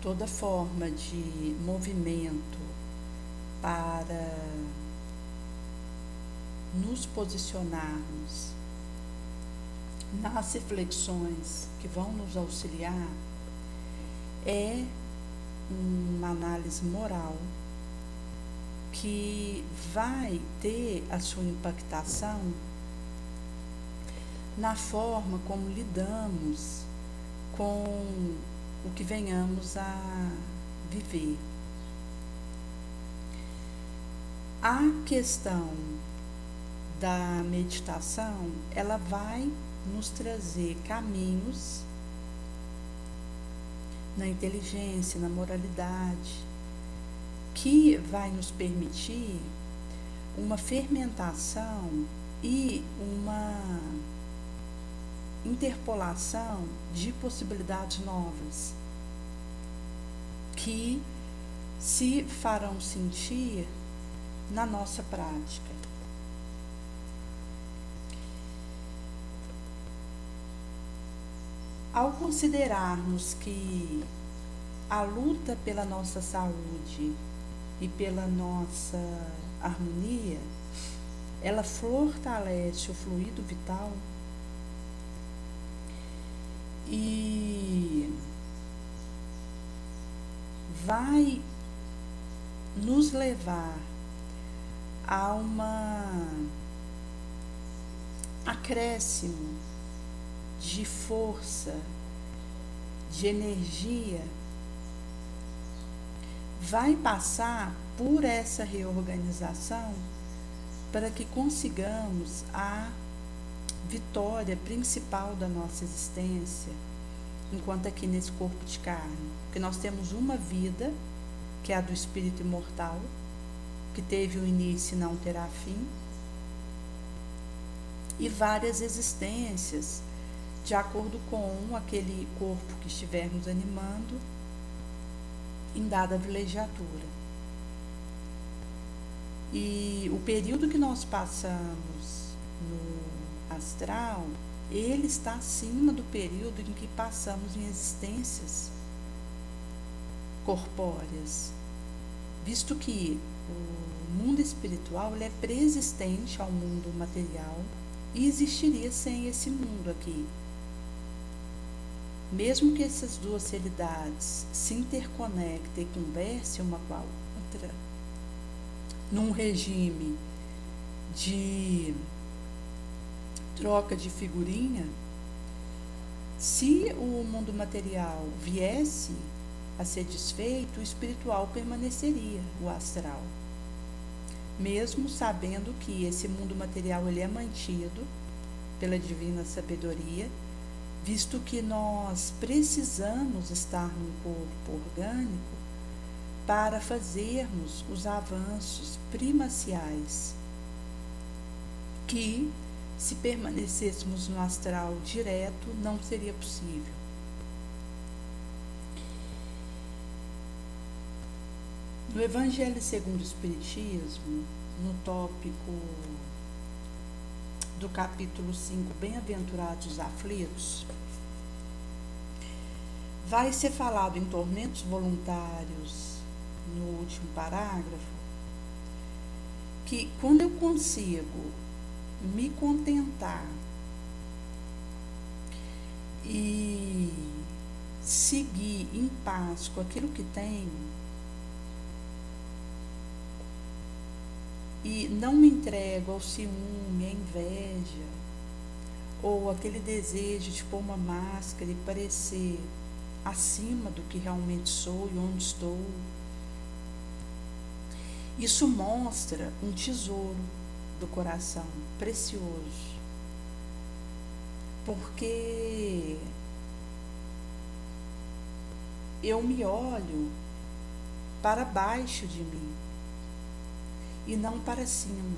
toda forma de movimento para nos posicionarmos nas reflexões que vão nos auxiliar é uma análise moral que vai ter a sua impactação na forma como lidamos com o que venhamos a viver. A questão da meditação, ela vai nos trazer caminhos na inteligência, na moralidade, que vai nos permitir uma fermentação e uma interpolação de possibilidades novas que se farão sentir na nossa prática. Ao considerarmos que a luta pela nossa saúde e pela nossa harmonia, ela fortalece o fluido vital e vai nos levar a um acréscimo de força, de energia, vai passar por essa reorganização para que consigamos a vitória principal da nossa existência, enquanto aqui nesse corpo de carne. Porque nós temos uma vida, que é a do espírito imortal, que teve um início e não terá fim, e várias existências, de acordo com aquele corpo que estivermos animando em dada vilegiatura. E o período que nós passamos no astral, ele está acima do período em que passamos em existências corpóreas, visto que o mundo espiritual ele é preexistente ao mundo material e existiria sem esse mundo aqui. Mesmo que essas duas realidades se interconectem e conversem uma com a outra, num regime de troca de figurinha, se o mundo material viesse a ser desfeito, o espiritual permaneceria, o astral. Mesmo sabendo que esse mundo material ele é mantido pela divina sabedoria, visto que nós precisamos estar num corpo orgânico para fazermos os avanços primaciais, que, se permanecêssemos no astral direto, não seria possível. No Evangelho segundo o Espiritismo, no tópico do capítulo 5, Bem-aventurados os aflitos, vai ser falado em tormentos voluntários, no último parágrafo, que quando eu consigo me contentar e seguir em paz com aquilo que tenho e não me entrego ao ciúme, à inveja ou aquele desejo de pôr uma máscara e parecer acima do que realmente sou e onde estou, isso mostra um tesouro do coração precioso, porque eu me olho para baixo de mim e não para cima,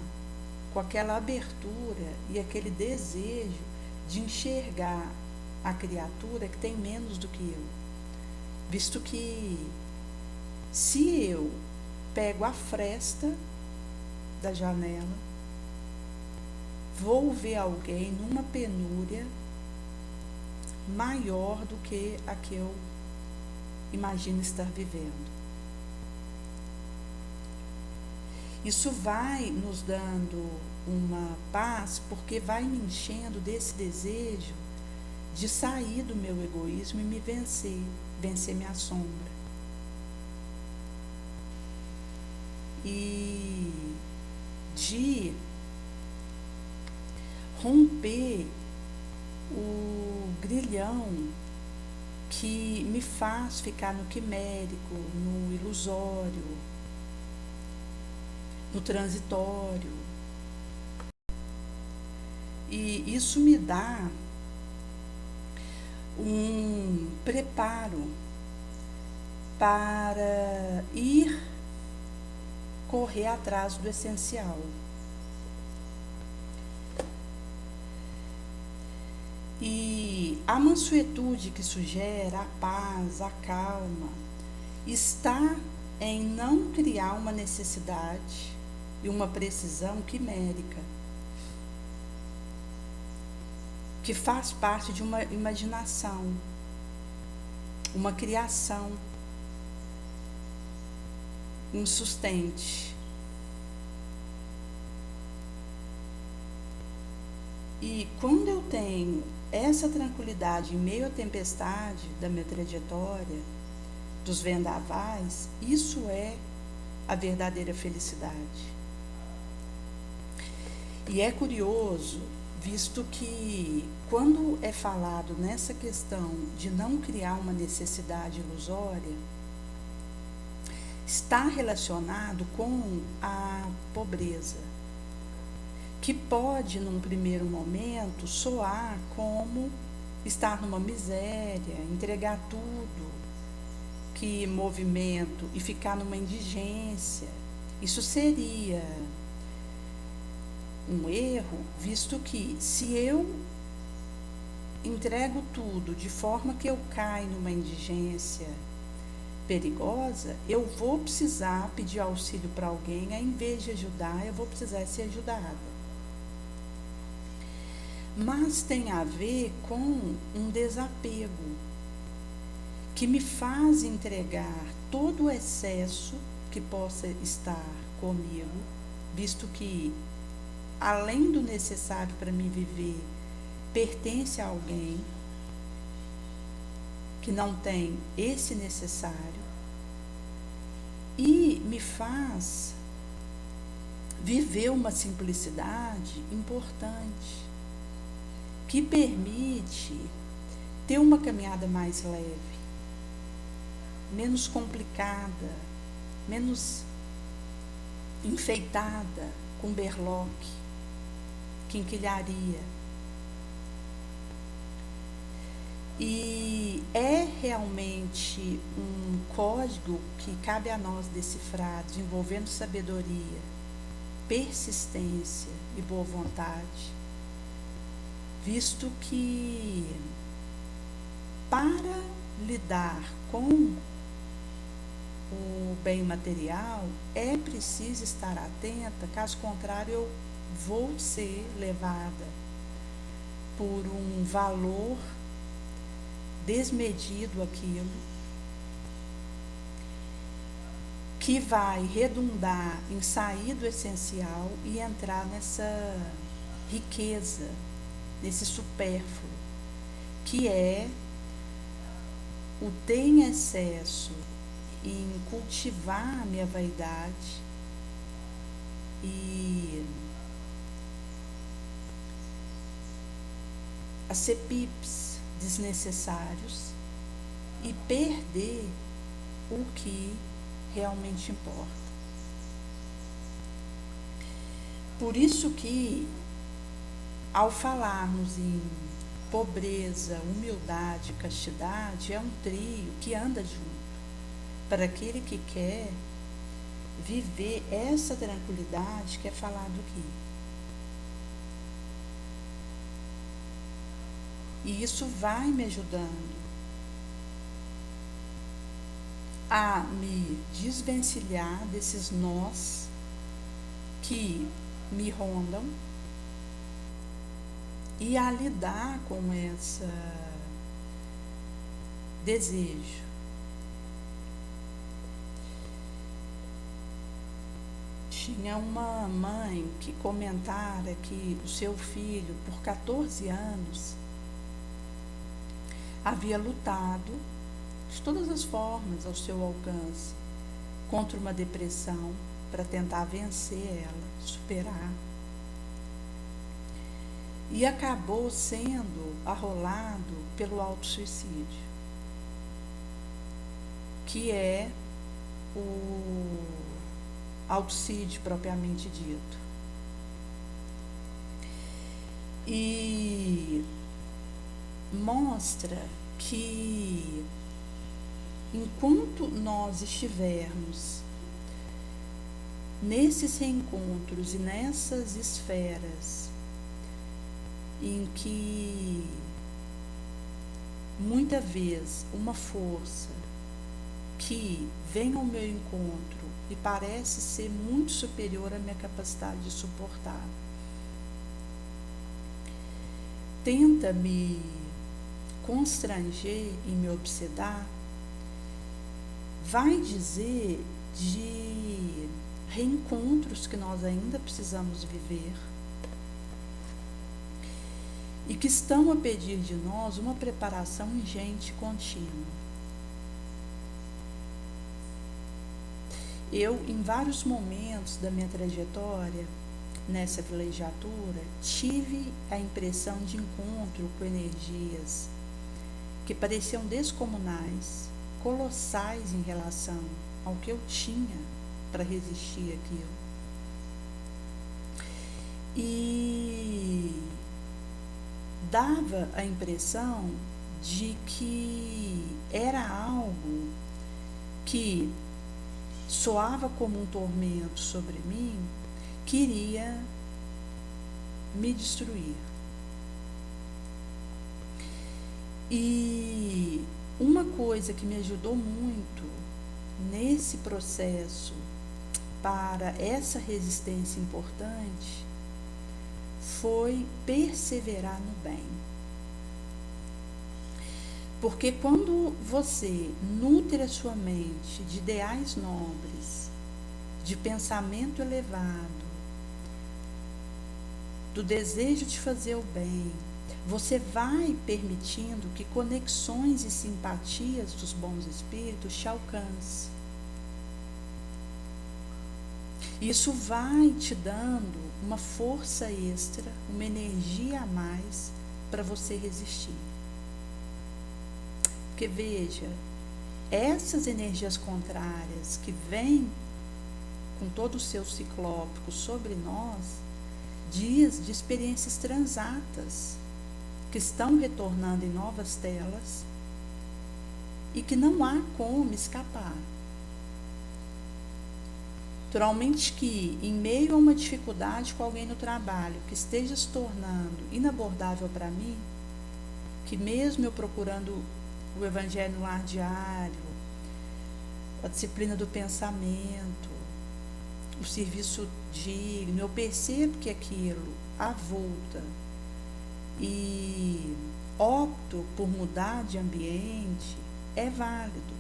com aquela abertura e aquele desejo de enxergar a criatura que tem menos do que eu, visto que se eu pego a fresta da janela, vou ver alguém numa penúria maior do que a que eu imagino estar vivendo. Isso vai nos dando uma paz, porque vai me enchendo desse desejo de sair do meu egoísmo e me vencer minha sombra. E de romper o grilhão que me faz ficar no quimérico, no ilusório, no transitório. E isso me dá um preparo para ir correr atrás do essencial. E a mansuetude que sugere a paz, a calma, está em não criar uma necessidade e uma precisão quimérica, que faz parte de uma imaginação, uma criação insustente. E quando eu tenho essa tranquilidade em meio à tempestade da minha trajetória, dos vendavais, isso é a verdadeira felicidade. E é curioso, visto que quando é falado nessa questão de não criar uma necessidade ilusória, está relacionado com a pobreza, que pode, num primeiro momento, soar como estar numa miséria, entregar tudo que movimento e ficar numa indigência. Isso seria um erro, visto que se eu entrego tudo de forma que eu caio numa indigência perigosa, eu vou precisar pedir auxílio para alguém, ao invés de ajudar, eu vou precisar ser ajudada. Mas tem a ver com um desapego que me faz entregar todo o excesso que possa estar comigo, visto que, além do necessário para me viver, pertence a alguém que não tem esse necessário, e me faz viver uma simplicidade importante, que permite ter uma caminhada mais leve, menos complicada, menos enfeitada com berloque, quinquilharia. E é realmente um código que cabe a nós decifrar, desenvolvendo sabedoria, persistência e boa vontade, visto que para lidar com o bem material é preciso estar atenta, caso contrário eu vou ser levada por um valor desmedido aquilo, que vai redundar em sair do essencial e entrar nessa riqueza, nesse supérfluo, que é o ter em excesso em cultivar a minha vaidade e acepipes desnecessários e perder o que realmente importa. Por isso que, ao falarmos em pobreza, humildade, castidade, é um trio que anda junto, para aquele que quer viver essa tranquilidade que é falado aqui. E isso vai me ajudando a me desvencilhar desses nós que me rondam e a lidar com esse desejo tinha uma mãe que comentara que o seu filho, por 14 anos, havia lutado de todas as formas ao seu alcance contra uma depressão para tentar vencer ela, superar. E acabou sendo arrolado pelo autossuicídio, que é o autossuicídio propriamente dito. E mostra que enquanto nós estivermos nesses reencontros e nessas esferas em que muita vez uma força que vem ao meu encontro e parece ser muito superior à minha capacidade de suportar, tenta me constranger e me obsedar, vai dizer de reencontros que nós ainda precisamos viver e que estão a pedir de nós uma preparação ingente e contínua. Eu, em vários momentos da minha trajetória nessa vilegiatura, tive a impressão de encontro com energias que pareciam descomunais, colossais em relação ao que eu tinha para resistir àquilo. E dava a impressão de que era algo que soava como um tormento sobre mim, queria me destruir. E uma coisa que me ajudou muito nesse processo para essa resistência importante foi perseverar no bem. Porque quando você nutre a sua mente de ideais nobres, de pensamento elevado, do desejo de fazer o bem, você vai permitindo que conexões e simpatias dos bons espíritos te alcancem. Isso vai te dando uma força extra, uma energia a mais para você resistir. Porque veja, essas energias contrárias que vêm com todo o seu ciclópico sobre nós, dias de experiências transatas que estão retornando em novas telas e que não há como escapar. Naturalmente que, em meio a uma dificuldade com alguém no trabalho que esteja se tornando inabordável para mim, que mesmo eu procurando o Evangelho no Lar Diário, a disciplina do pensamento, o serviço digno, eu percebo que aquilo avulta e opto por mudar de ambiente, é válido.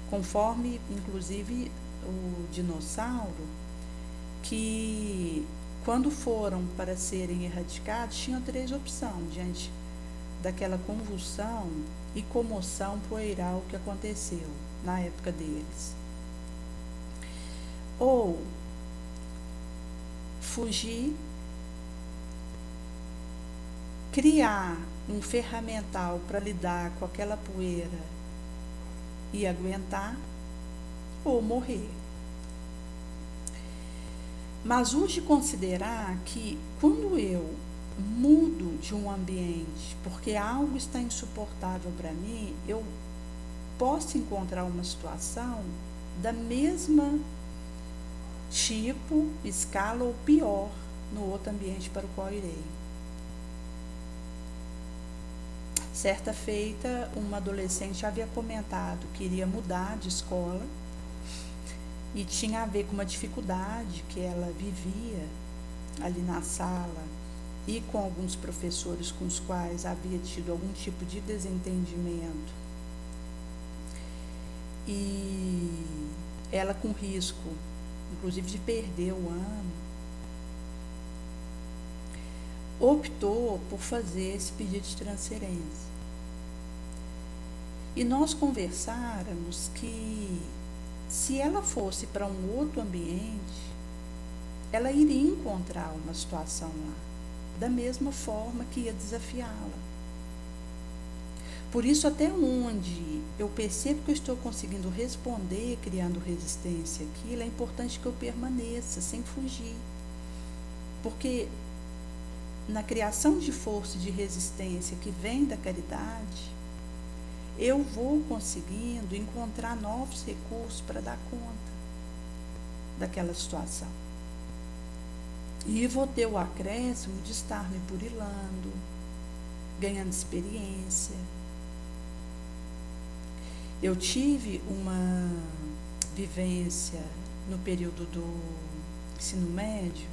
Conforme, inclusive, o dinossauro, que quando foram para serem erradicados, tinham 3 opções diante daquela convulsão e comoção poeiral que aconteceu na época deles. Ou fugir, criar um ferramental para lidar com aquela poeira e aguentar, ou morrer. Mas urge considerar que quando eu mudo de um ambiente porque algo está insuportável para mim, eu posso encontrar uma situação da mesma tipo, escala ou pior no outro ambiente para o qual irei. Certa feita, uma adolescente havia comentado que iria mudar de escola e tinha a ver com uma dificuldade que ela vivia ali na sala e com alguns professores com os quais havia tido algum tipo de desentendimento. E ela com risco, inclusive de perder o ano, optou por fazer esse pedido de transferência. E nós conversáramos que se ela fosse para um outro ambiente, ela iria encontrar uma situação lá, da mesma forma que ia desafiá-la. Por isso, até onde eu percebo que eu estou conseguindo responder, criando resistência àquilo, é importante que eu permaneça, sem fugir. Porque na criação de força e de resistência que vem da caridade, eu vou conseguindo encontrar novos recursos para dar conta daquela situação. E vou ter o acréscimo de estar me burilando, ganhando experiência. Eu tive uma vivência no período do ensino médio,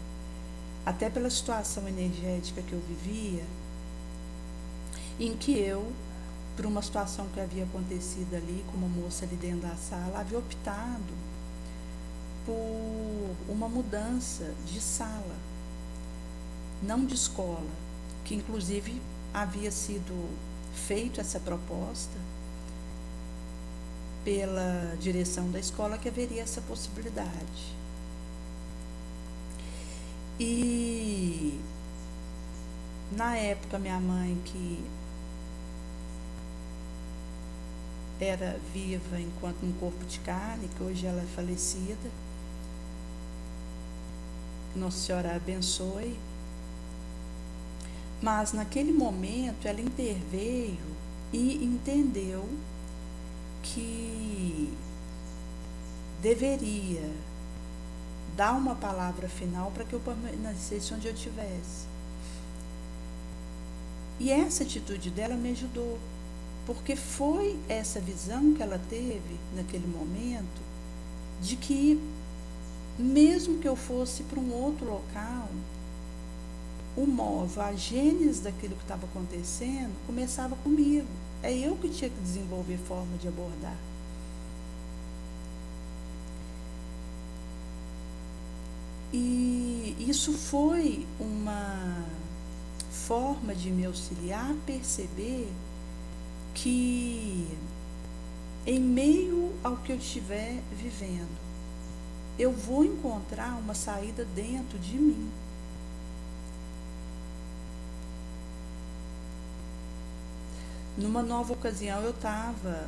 até pela situação energética que eu vivia, em que eu, por uma situação que havia acontecido ali com uma moça ali dentro da sala, havia optado por uma mudança de sala, não de escola, que inclusive havia sido feito essa proposta pela direção da escola, que haveria essa possibilidade. E na época minha mãe, que era viva enquanto num corpo de carne, que hoje ela é falecida, que Nossa Senhora a abençoe, mas naquele momento ela interveio e entendeu que deveria dar uma palavra final para que eu permanecesse onde eu estivesse. E essa atitude dela me ajudou, porque foi essa visão que ela teve naquele momento, de que mesmo que eu fosse para um outro local, o modo, a gênese daquilo que estava acontecendo começava comigo. É eu que tinha que desenvolver forma de abordar. E isso foi uma forma de me auxiliar a perceber que, em meio ao que eu estiver vivendo, eu vou encontrar uma saída dentro de mim. Numa nova ocasião, eu estava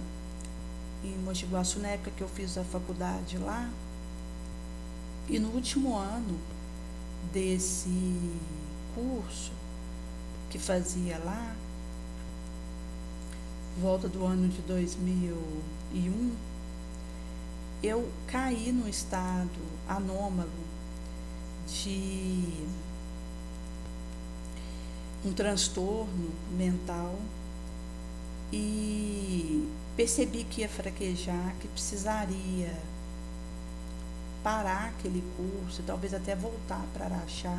em Mogi Guaçu, na época que eu fiz a faculdade lá, e no último ano desse curso que fazia lá, volta do ano de 2001, eu caí num estado anômalo de um transtorno mental e percebi que ia fraquejar, que precisaria parar aquele curso, talvez até voltar para Araxá.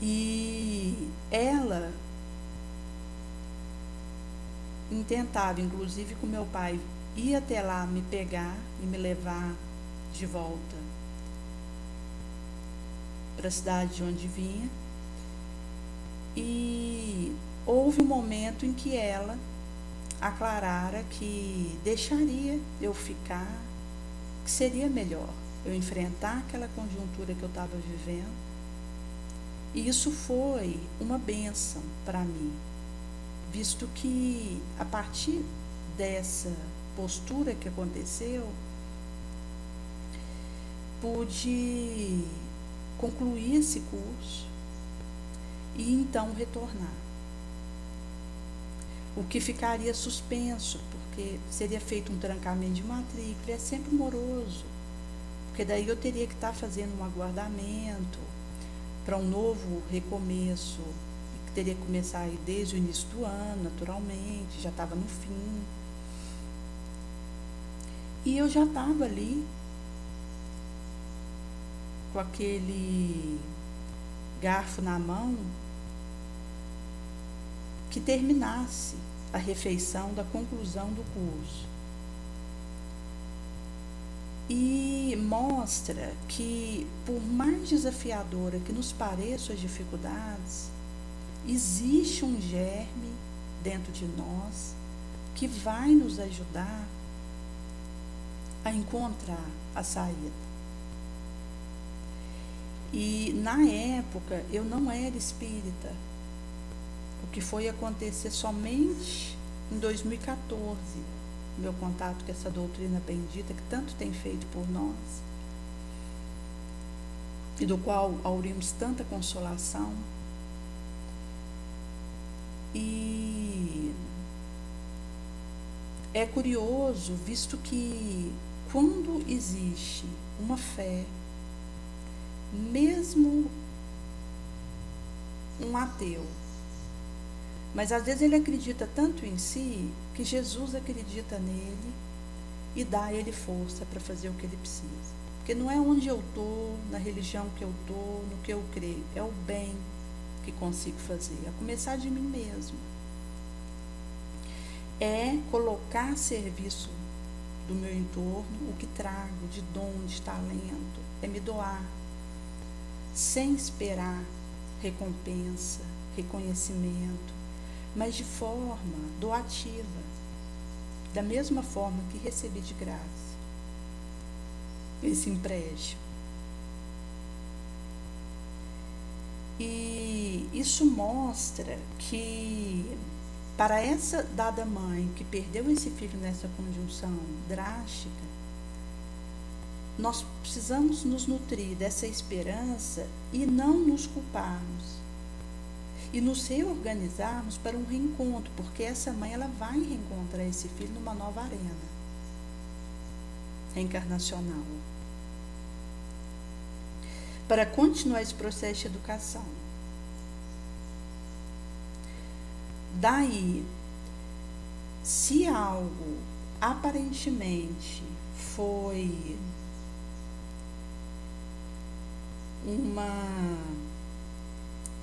E ela intentava, inclusive com meu pai, ir até lá me pegar e me levar de volta para a cidade de onde vinha. E houve um momento em que ela aclarara que deixaria eu ficar, que seria melhor eu enfrentar aquela conjuntura que eu estava vivendo. E isso foi uma bênção para mim, visto que a partir dessa postura que aconteceu, pude concluir esse curso e então retornar. O que ficaria suspenso, porque seria feito um trancamento de matrícula, é sempre moroso, porque daí eu teria que estar fazendo um aguardamento para um novo recomeço, que teria que começar aí desde o início do ano, naturalmente, já estava no fim. E eu já estava ali, com aquele garfo na mão, que terminasse a refeição da conclusão do curso. e mostra que, por mais desafiadora que nos pareçam as dificuldades, existe um germe dentro de nós que vai nos ajudar a encontrar a saída. E na época eu não era espírita, o que foi acontecer somente em 2014, meu contato com essa doutrina bendita que tanto tem feito por nós e do qual aurimos tanta consolação. E é curioso, visto que quando existe uma fé, mesmo um ateu, mas às vezes ele acredita tanto em si que Jesus acredita nele e dá a ele força para fazer o que ele precisa. Porque não é onde eu estou, na religião que eu estou, no que eu creio, é o bem que consigo fazer, a começar de mim mesmo. É colocar a serviço do meu entorno o que trago de dom, de talento, é me doar, sem esperar recompensa, reconhecimento, mas de forma doativa, da mesma forma que recebi de graça esse empréstimo. E isso mostra que, para essa dada mãe que perdeu esse filho nessa conjunção drástica, nós precisamos nos nutrir dessa esperança e não nos culparmos. E nos reorganizarmos para um reencontro, porque essa mãe ela vai reencontrar esse filho numa nova arena reencarnacional, para continuar esse processo de educação. Daí, se algo aparentemente foi uma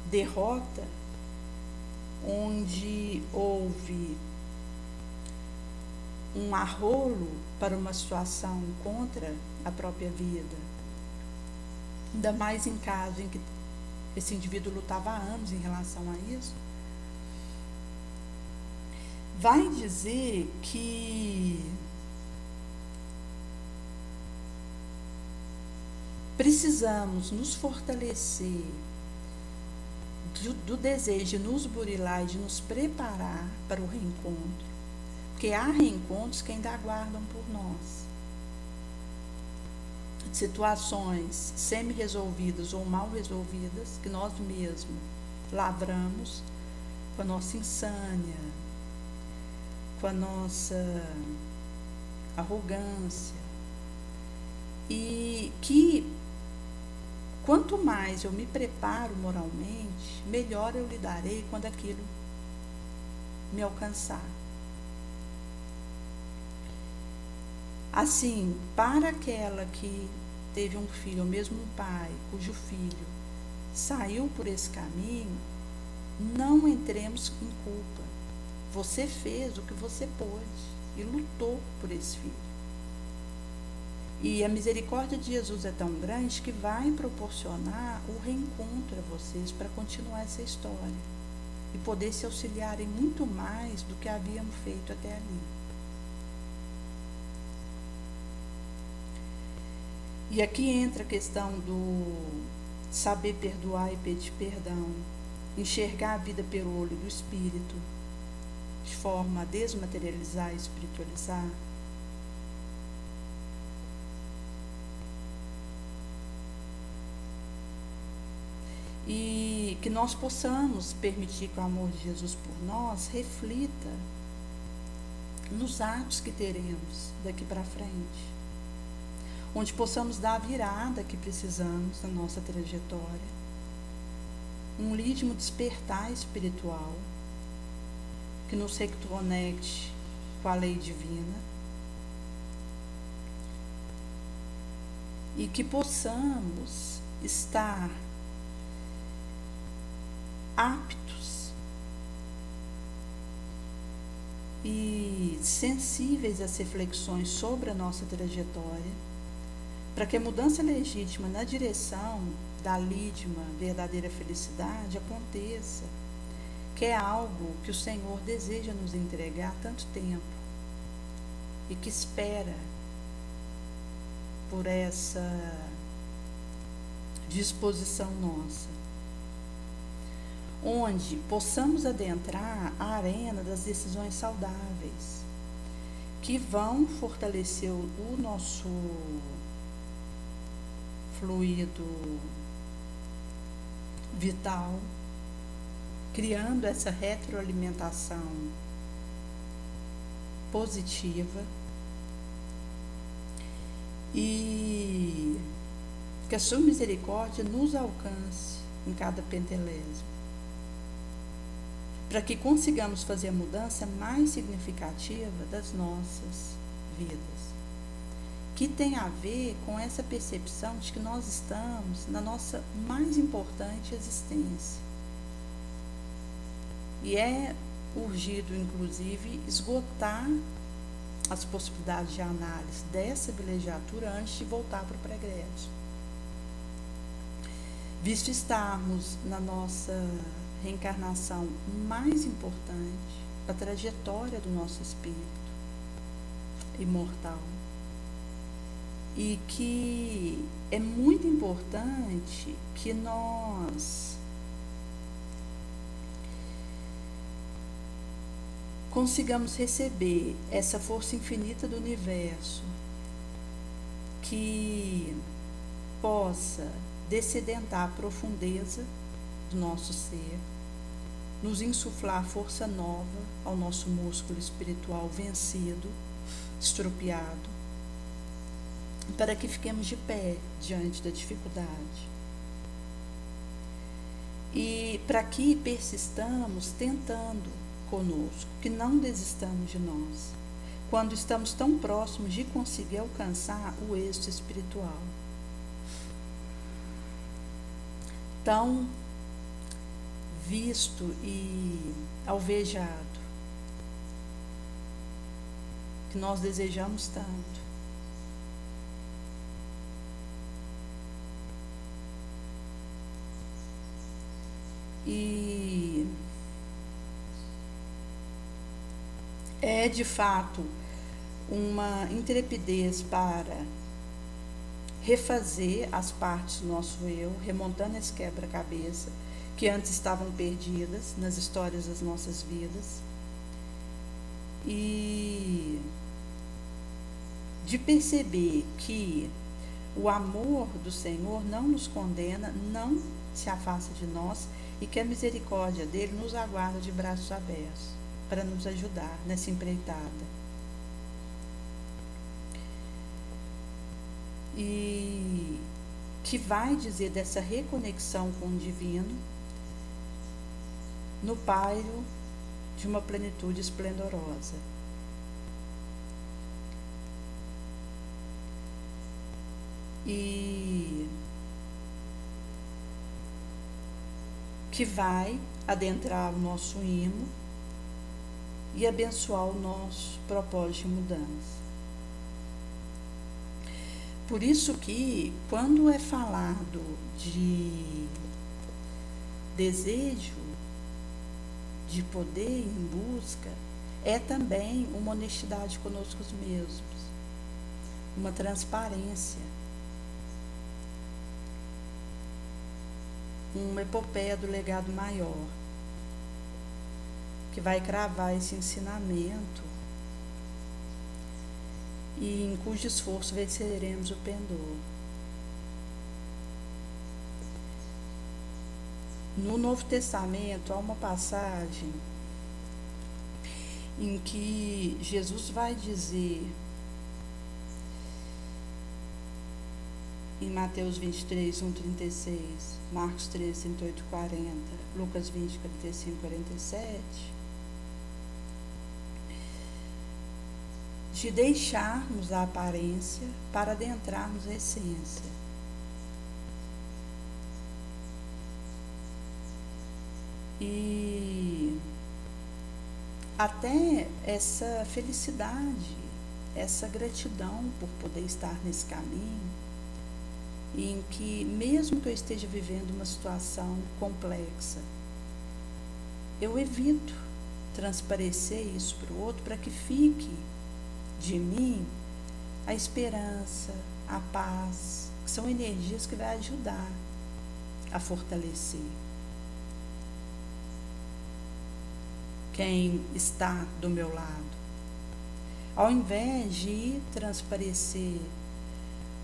derrota, onde houve um arrolo para uma situação contra a própria vida, ainda mais em caso em que esse indivíduo lutava há anos em relação a isso, vai dizer que precisamos nos fortalecer do desejo de nos burilar e de nos preparar para o reencontro, porque há reencontros que ainda aguardam por nós. Situações semi-resolvidas ou mal resolvidas que nós mesmos lavramos com a nossa insânia, com a nossa arrogância, e que quanto mais eu me preparo moralmente, melhor eu lidarei quando aquilo me alcançar. Assim, para aquela que teve um filho, ou mesmo um pai, cujo filho saiu por esse caminho, não entremos em culpa. Você fez o que você pôde e lutou por esse filho. E a misericórdia de Jesus é tão grande que vai proporcionar o reencontro a vocês para continuar essa história e poder se auxiliarem muito mais do que havíamos feito até ali. E aqui entra a questão do saber perdoar e pedir perdão, enxergar a vida pelo olho do espírito, de forma a desmaterializar e espiritualizar. E que nós possamos permitir que o amor de Jesus por nós reflita nos atos que teremos daqui para frente, onde possamos dar a virada que precisamos na nossa trajetória, um legítimo despertar espiritual que nos reconecte com a lei divina e que possamos estar aptos e sensíveis às reflexões sobre a nossa trajetória, para que a mudança legítima na direção da lídima verdadeira felicidade aconteça, que é algo que o Senhor deseja nos entregar há tanto tempo e que espera por essa disposição nossa, onde possamos adentrar a arena das decisões saudáveis, que vão fortalecer o nosso fluido vital, criando essa retroalimentação positiva, e que a sua misericórdia nos alcance em cada pentelésimo, para que consigamos fazer a mudança mais significativa das nossas vidas, que tem a ver com essa percepção de que nós estamos na nossa mais importante existência. E é urgido, inclusive, esgotar as possibilidades de análise dessa vilegiatura antes de voltar para o pregresso. Visto estarmos na nossa reencarnação mais importante, a trajetória do nosso espírito imortal, e que é muito importante que nós consigamos receber essa força infinita do universo, que possa descedentar a profundeza do nosso ser, nos insuflar força nova ao nosso músculo espiritual vencido, estropiado, para que fiquemos de pé diante da dificuldade. E para que persistamos tentando conosco, que não desistamos de nós, quando estamos tão próximos de conseguir alcançar o êxito espiritual. Tão visto e alvejado, que nós desejamos tanto. E é de fato uma intrepidez para refazer as partes do nosso eu, remontando esse quebra-cabeça que antes estavam perdidas nas histórias das nossas vidas, e de perceber que o amor do Senhor não nos condena, não se afasta de nós, e que a misericórdia dele nos aguarda de braços abertos para nos ajudar nessa empreitada. E que vai dizer dessa reconexão com o divino no pairo de uma plenitude esplendorosa. E que vai adentrar o nosso imo e abençoar o nosso propósito de mudança. Por isso que, quando é falado de desejo, de poder em busca, é também uma honestidade conosco mesmos, uma transparência, uma epopeia do legado maior, que vai cravar esse ensinamento e em cujo esforço venceremos o pendor. No Novo Testamento há uma passagem em que Jesus vai dizer, em Mateus 23, 1,36, Marcos 13, 38, 40, Lucas 20, 45, 47, de deixarmos a aparência para adentrarmos a essência. E até essa felicidade, essa gratidão por poder estar nesse caminho, em que, mesmo que eu esteja vivendo uma situação complexa, eu evito transparecer isso para o outro, para que fique de mim a esperança, a paz, que são energias que vai ajudar a fortalecer quem está do meu lado. Ao invés de ir transparecer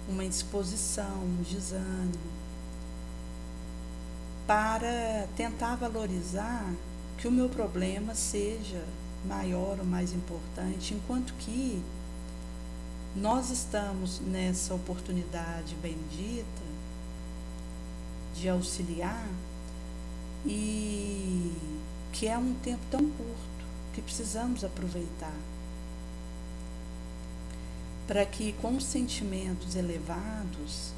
uma indisposição, um desânimo, para tentar valorizar que o meu problema seja maior ou mais importante, enquanto que nós estamos nessa oportunidade bendita de auxiliar, e que é um tempo tão curto que precisamos aproveitar para que, com sentimentos elevados,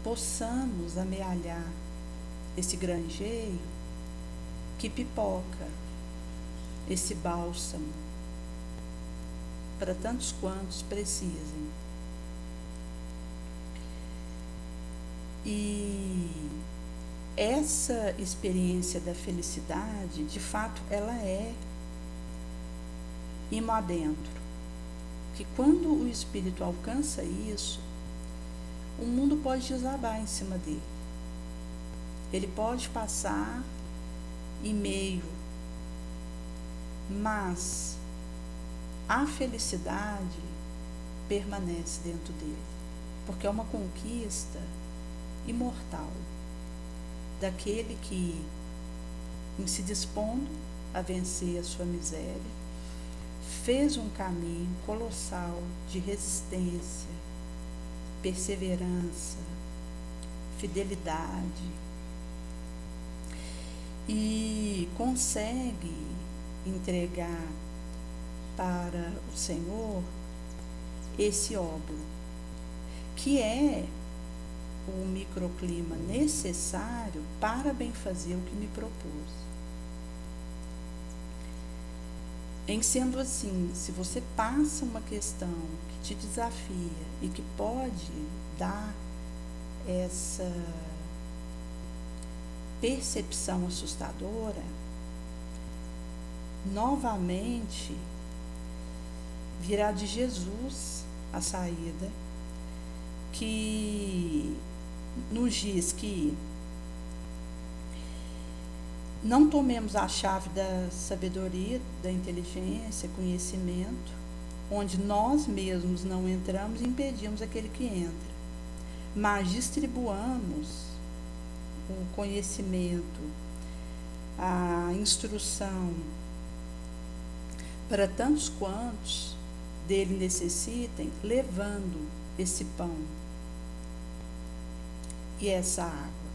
possamos amealhar esse granjeiro que pipoca esse bálsamo para tantos quantos precisem. E essa experiência da felicidade, de fato, ela é imã dentro. Que quando o espírito alcança isso, o mundo pode desabar em cima dele. Ele pode passar em meio, mas a felicidade permanece dentro dele, porque é uma conquista imortal daquele que, em se dispondo a vencer a sua miséria, fez um caminho colossal de resistência, perseverança, fidelidade, e consegue entregar para o Senhor esse óbolo, que é o microclima necessário para bem fazer o que me propôs. Em sendo assim, se você passa uma questão que te desafia e que pode dar essa percepção assustadora, novamente virá de Jesus a saída, que nos diz que não tomemos a chave da sabedoria, da inteligência, conhecimento, onde nós mesmos não entramos e impedimos aquele que entra, mas distribuamos o conhecimento, a instrução para tantos quantos dele necessitem, levando esse pão e essa água.